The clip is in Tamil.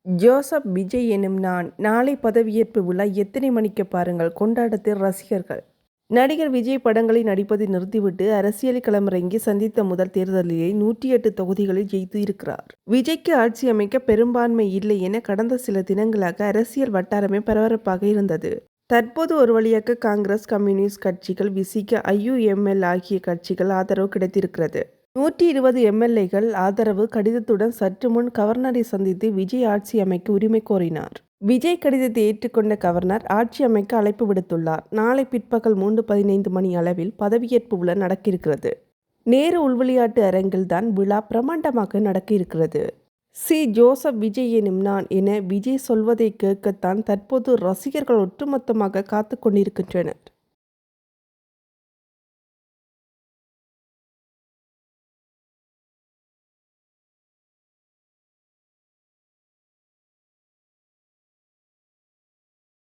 ஜோசப் விஜய் எனும் நான். நாளை பதவியேற்பு விழா எத்தனை மணிக்கு பாருங்கள் கொண்டாட்டத்தில் ரசிகர்கள். நடிகர் விஜய் படங்களில் நடிப்பதை நிறுத்திவிட்டு அரசியல் களமிறங்கி சந்தித்த முதல் தேர்தலிலே 108 தொகுதிகளில் ஜெயித்து இருக்கிறார். விஜய்க்கு ஆட்சி அமைக்க பெரும்பான்மை இல்லை என கடந்த சில தினங்களாக அரசியல் வட்டாரமே பரபரப்பாக இருந்தது. தற்போது ஒரு வழியாக காங்கிரஸ், கம்யூனிஸ்ட் கட்சிகள், விசிக, IUML ஆகிய கட்சிகள் ஆதரவு கிடைத்திருக்கிறது. 120 MLA-கள் ஆதரவு கடிதத்துடன் சற்று முன் கவர்னரை சந்தித்து விஜய் ஆட்சி அமைக்க உரிமை கோரினார். விஜய் கடிதத்தை ஏற்றுக்கொண்ட கவர்னர் ஆட்சி அமைக்க அழைப்பு விடுத்துள்ளார். நாளை பிற்பகல் 3:15 மணி அளவில் பதவியேற்பு விழா நடக்கிறது. நேரு உள்விளையாட்டு அரங்கில் தான் விழா பிரமாண்டமாக நடக்க இருக்கிறது. ஜோசப் விஜய் எனும் நான் என விஜய் சொல்வதை கேட்கத்தான் தற்போது ரசிகர்கள் ஒட்டுமொத்தமாக காத்து கொண்டிருக்கின்றனர்.